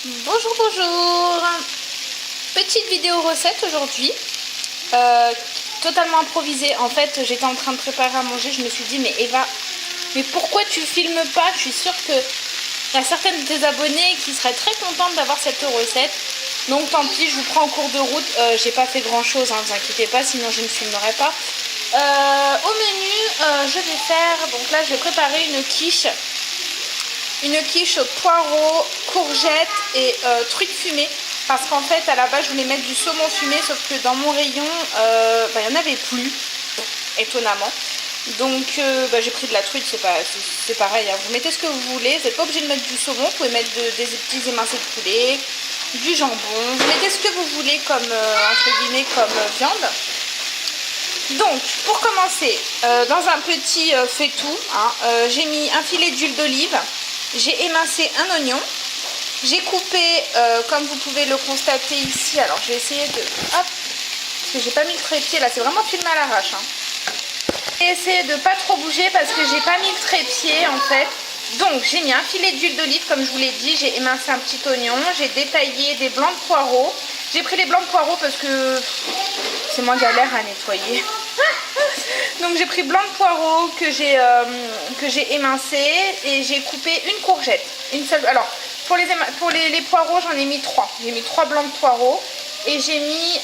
Bonjour, bonjour. Petite vidéo recette aujourd'hui, totalement improvisée. En fait, j'étais en train de préparer à manger, je me suis dit, mais Eva, mais pourquoi tu filmes pas? Je suis sûre qu'il y a certaines de tes abonnés qui seraient très contentes d'avoir cette recette. Donc tant pis, je vous prends en cours de route. J'ai pas fait grand chose, hein, ne vous inquiétez pas, sinon je ne filmerai pas. Au menu, je vais faire, donc là je vais préparer une quiche poireaux, courgettes et trucs fumés. Parce qu'en fait, à la base, je voulais mettre du saumon fumé, sauf que dans mon rayon, il n'y en avait plus, étonnamment. Donc, j'ai pris de la truite, c'est pareil. Hein. Vous mettez ce que vous voulez, vous n'êtes pas obligé de mettre du saumon, vous pouvez mettre des petits émincés de poulet, du jambon. Vous mettez ce que vous voulez comme, entre guillemets, comme viande. Donc, pour commencer, dans un petit faitout, hein, j'ai mis un filet d'huile d'olive. J'ai émincé un oignon, j'ai coupé, comme vous pouvez le constater ici, alors je vais essayer de, hop, parce que j'ai pas mis le trépied, là c'est vraiment filmé à l'arrache. Hein. J'ai essayé de pas trop bouger parce que j'ai pas mis le trépied en fait. Donc j'ai mis un filet d'huile d'olive comme je vous l'ai dit, j'ai émincé un petit oignon, j'ai détaillé des blancs de poireaux. J'ai pris les blancs de poireaux parce que c'est moins galère à nettoyer. Donc j'ai pris blanc de poireaux que j'ai émincé et j'ai coupé une courgette. Une seule. Alors pour les poireaux j'en ai mis 3. J'ai mis 3 blancs de poireaux et j'ai mis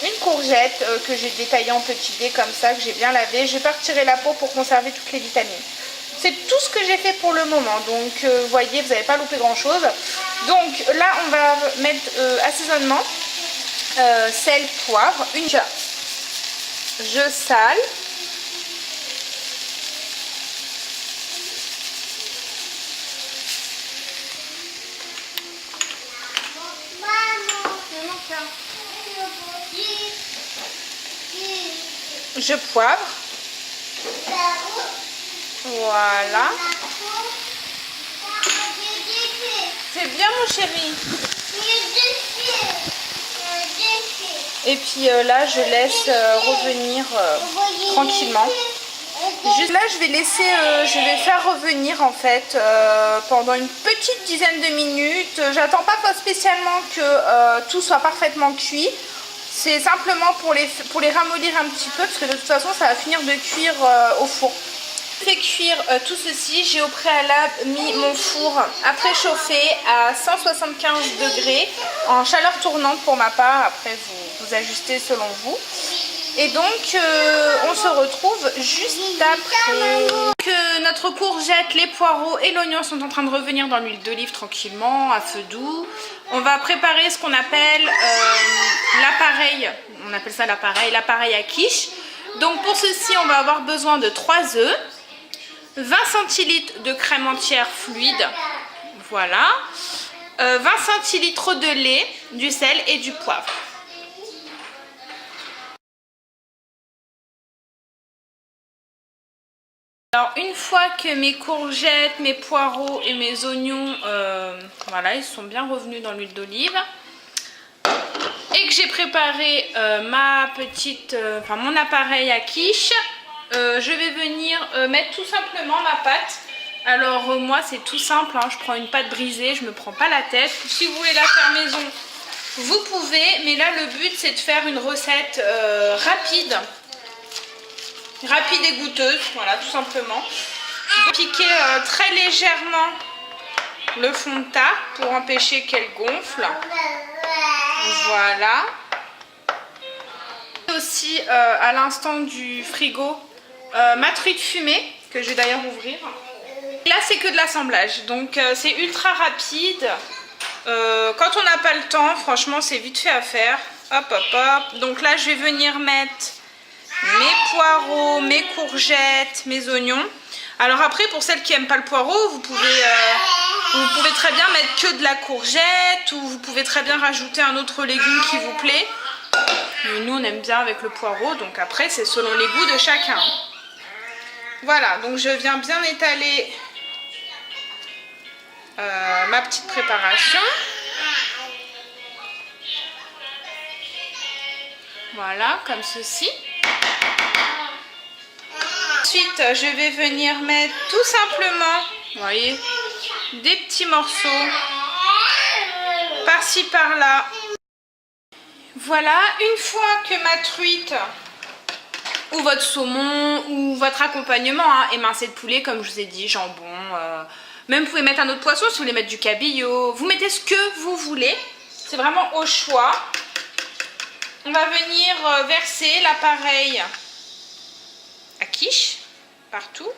une courgette que j'ai détaillée en petits dés comme ça, que j'ai bien lavé. Je vais pas retirer la peau pour conserver toutes les vitamines. C'est tout ce que j'ai fait pour le moment. Donc vous voyez, vous n'avez pas loupé grand chose. Donc là on va mettre assaisonnement, sel, poivre, une jarre. Je sale. Je poivre. Voilà. C'est bien mon chéri. Et puis là je laisse revenir tranquillement. Juste là je vais faire revenir en fait pendant une petite dizaine de minutes. J'attends pas spécialement que tout soit parfaitement cuit. C'est simplement pour les ramollir un petit peu parce que de toute façon ça va finir de cuire au four. Je fais cuire tout ceci. J'ai au préalable mis mon four à préchauffer à 175 degrés en chaleur tournante pour ma part. Après vous ajustez selon vous. Et donc on se retrouve juste après. Que notre courgette, les poireaux et l'oignon sont en train de revenir dans l'huile d'olive tranquillement à feu doux. On va préparer ce qu'on appelle l'appareil. On appelle ça l'appareil à quiche. Donc pour ceci on va avoir besoin de 3 œufs. 20 centilitres de crème entière fluide, voilà, 20 centilitres de lait, du sel et du poivre. Alors une fois que mes courgettes, mes poireaux et mes oignons, voilà, ils sont bien revenus dans l'huile d'olive et que j'ai préparé mon appareil à quiche, je vais venir mettre tout simplement ma pâte. Alors moi c'est tout simple, hein, je prends une pâte brisée, je me prends pas la tête. Si vous voulez la faire maison, vous pouvez, mais là le but c'est de faire une recette rapide et goûteuse, voilà tout simplement. Piquer très légèrement le fond de tas pour empêcher qu'elle gonfle. Voilà. Aussi à l'instant du frigo ma truite fumée que je vais d'ailleurs ouvrir. Là c'est que de l'assemblage, donc c'est ultra rapide. Quand on n'a pas le temps, franchement c'est vite fait à faire. Hop hop hop. Donc là je vais venir mettre mes poireaux, mes courgettes, mes oignons. Alors après pour celles qui n'aiment pas le poireau, vous pouvez très bien mettre que de la courgette ou vous pouvez très bien rajouter un autre légume qui vous plaît. Mais nous on aime bien avec le poireau, donc après c'est selon les goûts de chacun. Voilà, donc je viens bien étaler ma petite préparation. Voilà, comme ceci. Ensuite, je vais venir mettre tout simplement, vous voyez, des petits morceaux par-ci par-là. Voilà, une fois que ma truite ou votre saumon ou votre accompagnement, hein, émincé de poulet comme je vous ai dit, jambon, même vous pouvez mettre un autre poisson si vous voulez mettre du cabillaud, vous mettez ce que vous voulez, c'est vraiment au choix. On va venir verser l'appareil à quiche partout.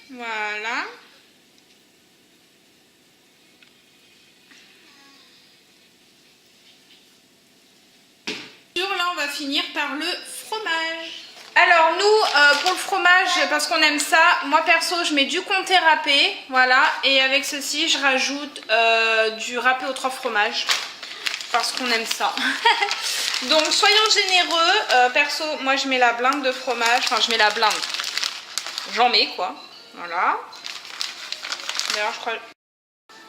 Voilà. Là, on va finir par le fromage. Alors nous, pour le fromage, parce qu'on aime ça, moi perso, je mets du comté râpé, voilà. Et avec ceci, je rajoute du râpé aux 3 fromages, parce qu'on aime ça. Donc soyons généreux. Perso, moi je mets la blinde de fromage, enfin je mets la blinde. J'en mets quoi, voilà. D'ailleurs, je crois...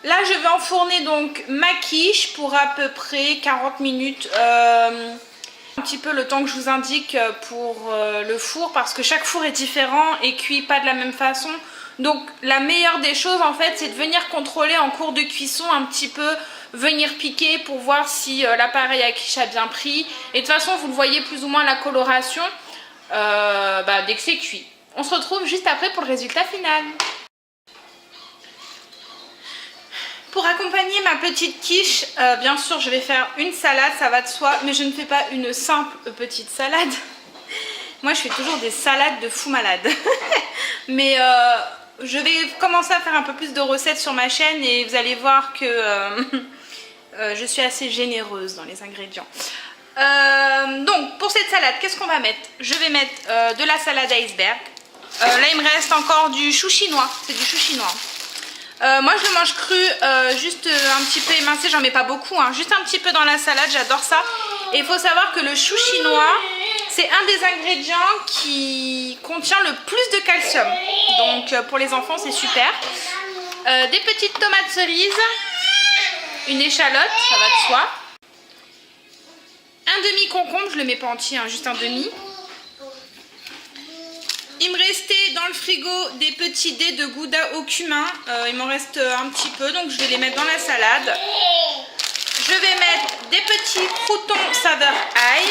Là, je vais enfourner donc ma quiche pour à peu près 40 minutes. Un petit peu le temps que je vous indique pour le four, parce que chaque four est différent et cuit pas de la même façon. Donc la meilleure des choses en fait, c'est de venir contrôler en cours de cuisson un petit peu, venir piquer pour voir si l'appareil à quiche a bien pris. Et de toute façon, vous le voyez plus ou moins la coloration dès que c'est cuit. On se retrouve juste après pour le résultat final. Pour accompagner ma petite quiche, bien sûr je vais faire une salade, ça va de soi, mais je ne fais pas une simple petite salade. Moi je fais toujours des salades de fou malade. Mais je vais commencer à faire un peu plus de recettes sur ma chaîne et vous allez voir que je suis assez généreuse dans les ingrédients. Donc pour cette salade, qu'est-ce qu'on va mettre? Je vais mettre de la salade iceberg. Là il me reste encore du chou chinois, c'est du chou chinois. Moi je le mange cru, juste un petit peu émincé, j'en mets pas beaucoup, hein, juste un petit peu dans la salade, j'adore ça. Et il faut savoir que le chou chinois, c'est un des ingrédients qui contient le plus de calcium. Donc pour les enfants c'est super. Des petites tomates cerises, une échalote, ça va de soi. Un demi concombre, je le mets pas entier, hein, juste un demi. Il me restait dans le frigo des petits dés de gouda au cumin. Il m'en reste un petit peu, donc je vais les mettre dans la salade. Je vais mettre des petits croûtons saveur ail.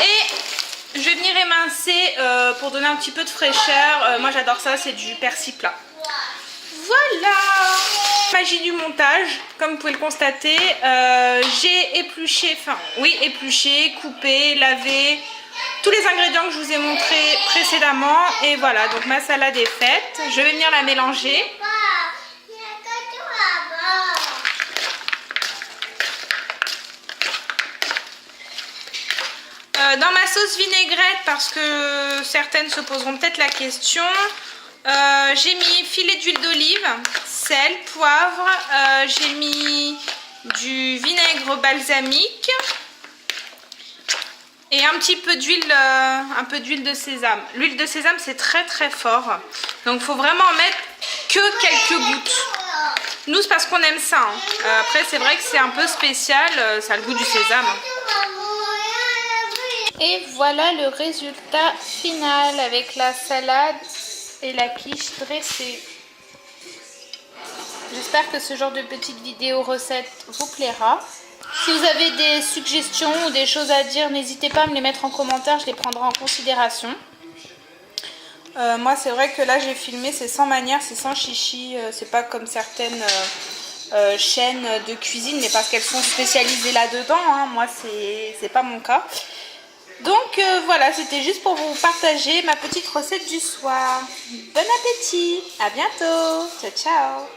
Et je vais venir émincer pour donner un petit peu de fraîcheur. Moi j'adore ça, c'est du persil plat. Voilà! Magie du montage, comme vous pouvez le constater. J'ai épluché, coupé, lavé tous les ingrédients que je vous ai montrés précédemment. Et voilà, donc ma salade est faite. Je vais venir la mélanger. Dans ma sauce vinaigrette, parce que certaines se poseront peut-être la question, j'ai mis filet d'huile d'olive, sel, poivre, j'ai mis du vinaigre balsamique et un petit peu d'huile de sésame. L'huile de sésame c'est très très fort, donc il faut vraiment en mettre que quelques gouttes. Nous c'est parce qu'on aime ça, hein. Après c'est vrai que c'est un peu spécial, ça a le goût du sésame. Et voilà le résultat final avec la salade et la quiche dressée. J'espère que ce genre de petite vidéo recette vous plaira. Si vous avez des suggestions ou des choses à dire, n'hésitez pas à me les mettre en commentaire, je les prendrai en considération. Moi c'est vrai que là j'ai filmé, c'est sans manière, c'est sans chichi, c'est pas comme certaines chaînes de cuisine, mais parce qu'elles sont spécialisées là-dedans, hein. Moi c'est pas mon cas. Donc voilà, c'était juste pour vous partager ma petite recette du soir. Bon appétit, à bientôt, ciao ciao.